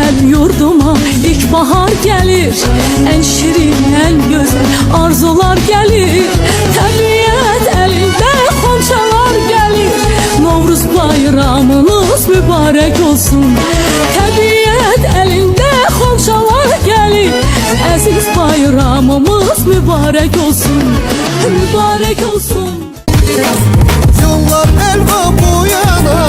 güzel yurduma ilkbahar gelir. En şirin, en güzel arzular gelir. Tabiat elinde xonçalar gelir. Novruz bayramınız mübarek olsun. Tabiat elinde xonçalar gelir. Aziz bayramımız mübarek olsun. Mübarek olsun. Yollar elva boyana,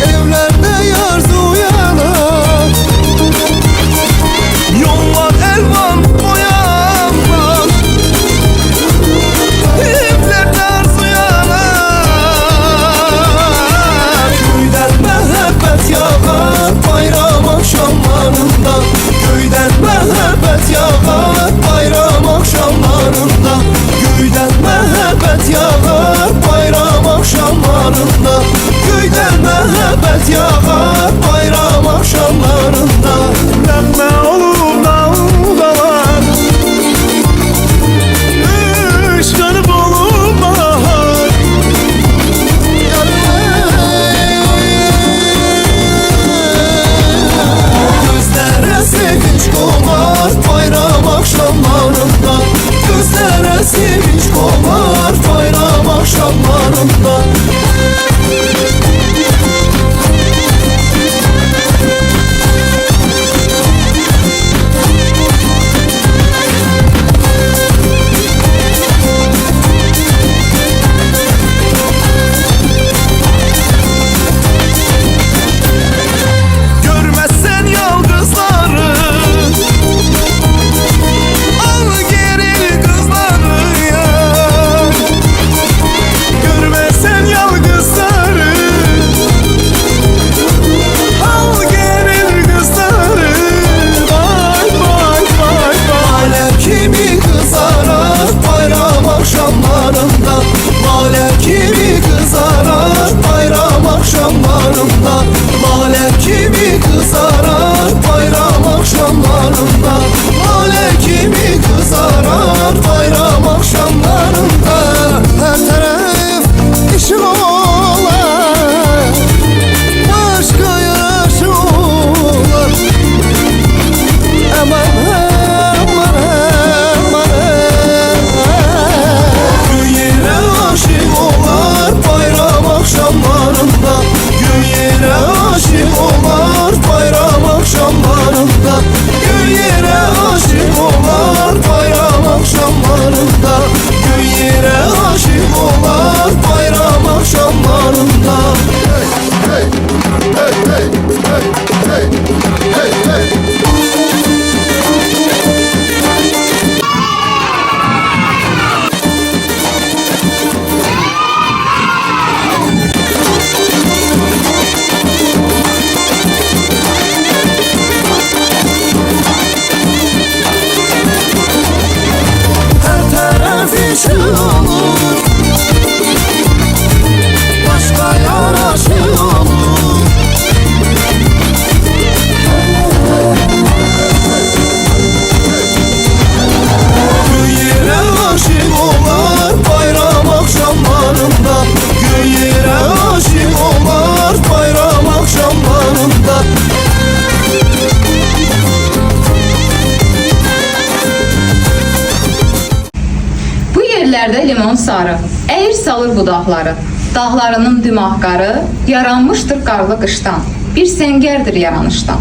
evlerde yar zuyana. Yollar elvan boyana, evlerde arzuyana. Köyden mehabbet yağar bayram akşamlarında. Köyden mehabbet yağar bayram akşamlarında. Köyden mehabbet yağar bayram akşamlarında. Köyden mehabbet yağar bayram akşamlarında. Nəğmə olur dağlar, ışqınıb olur bahar. Gözlərə sevinç qolar bayram akşamlarında. Gözlərə sevinç qolar bayram akşamlarında. Görməzsən yalqızları, al geri kızları ya. Görməzsən yalqızları, al geri kızları. Vay vay vay vay. Lale kimi kızarar bayram akşamlarında. Lale kimi kızarar bayram akşamlarında. Lale kimi kızarar bayram akşamlarında. Lale kimi kızarar bayram akşamlarında. Her taraf işim olar, başka yaşıyorlar. Aman aman aman. Göğe aşık olar bayram akşamlarında. Göğe aşık olar bayram akşamlarında. Göğe aşık olar bayram akşamlarında. Göğe aşık olar bayram akşamlarında. Hey hey hey hey hey hey hey hey. Her taraf yeşil olur, başka yaraşır olur. Göğe aşık olar bayram akşamlarında. Göğe aşık olar bayram akşamlarında. Bu yerlərdə limon sarı, əyir salır budaqları, dağlarının dümağqarı, yaranmışdır qarlı qışdan, bir səngərdir yaranışdan.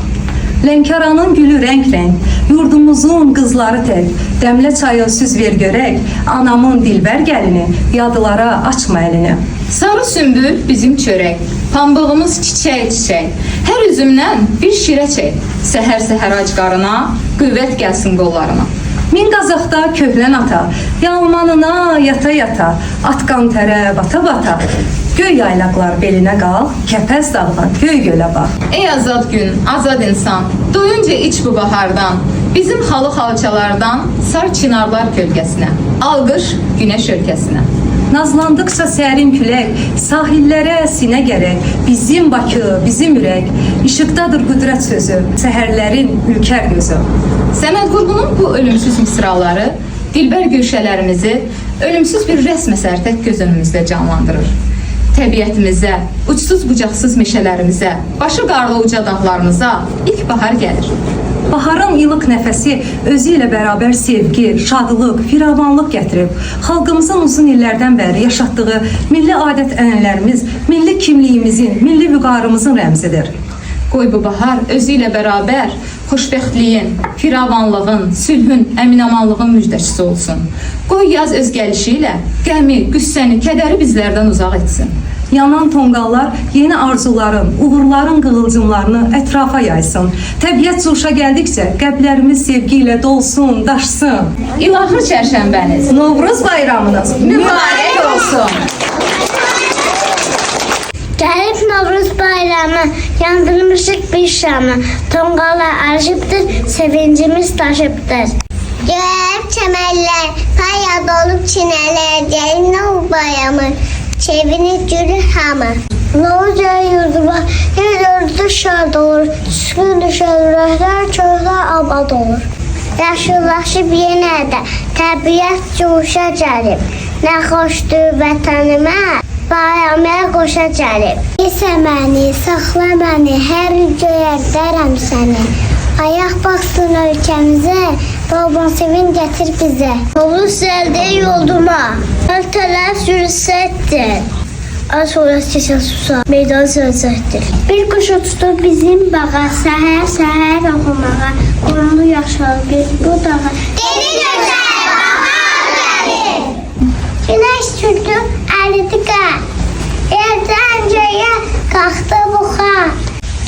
Lənkəranın gülü rəng-rəng, yurdumuzun qızları tək, dəmlə çayı süz ver görək, anamın dilbər gəlini, yadılara açma əlini. Sarı sümbül bizim çörək, pambığımız çiçək-çiçək, hər üzümdən bir şirə çək, səhər-səhər ac qarına, qüvvət gəlsin qollarına. Min qazaqda köhlən ata, yalmanına yata-yata, atqan tərə bata-bata, göy yaylaqlar belinə qal, kəpəz dağına göy gölə bax. Ey azad gün, azad insan, doyunca iç bu bahardan, bizim halı xalçalardan sar çinarlar kölgəsinə, alqış günəş ölkəsinə. Nazlandıqca sərin külək, sahillərə sinə gərək, bizim Bakı, bizim ürək, işıqdadır qüdrət sözü, səhərlərin ülkər gözü. Səməd Vurğunun bu ölümsüz misraları dilbər gülşələrimizi ölümsüz bir rəsm əsəri tək göz önümüzdə canlandırır. təbiətimizə, uçsuz-bucaqsız meşələrimizə, başı qarlı uca dağlarımıza ilk bahar gəlir. Baharın ilıq nəfəsi özü ilə bərabər sevgi, şadlıq, firavanlıq gətirib. Xalqımızın uzun illərdən bəri yaşatdığı milli adət-ənənələrimiz, milli kimliyimizin, milli vüqarımızın rəmzidir. Qoy bu bahar özü ilə bərabər xoşbəxtliyin, firavanlığın, sülhün, əminamanlığın müjdəçisi olsun. Qoy yaz öz gəlişi ilə qəmi, qüssəni, kədəri bizlərdən uzaq etsin. Yanan tonqallar yeni arzuların, uğurların qığılcımlarını ətrafa yaysın. Təbiət coşa gəldikcə qəlblərimiz sevgi ilə dolsun, daşsın. İlahır çərşənbəniz Novruz bayramınız mübarək olsun. Gəlib Novruz bayramı, yandırmışıq bir şamı. Tonqallar arşıbdır, sevincimiz daşıbdır. Gəlib çəməllər, paya dolub çinələr, gəlin Novruz bayramı, çevinir gülür hamı. Novruz yurduma, yer yurdu şad olur, süskün düşər ürəklər, çöhlər abad olur. Yaşıllaşıb yenə də, təbiət coşa gəlib, nə xoşdur vətənimə, bayramaya qoşa gəlib. Yesə məni, saxla məni, hər göyərdərəm səni. Ayaq baxsın ölkəmizə, bol-bol sevin gətir bizə. Novruz gəldi yoluma, ölkələr sürüsətdir. Az sonra çeşə susa, meydan sözətdir. Bir quş uçdu bizim bağa, səhər-səhər oxumağa, qonlu yaşar bir bu dağa. Deli gözəl, bahar gəlir. Günəş sürdü, əridi qar. Yerdən göyə qalxdı buxar.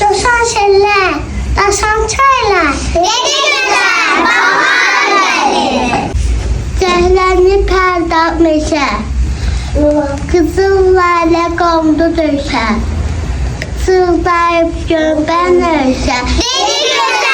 Coşan şəllər, daşan çaylar. Deli gözəl, bahar gəlir. Zəhlərini pərdə meşə. Qızıl lalə qondu döşə. Sıldayıb gömbən ölsə. Deli gözəl.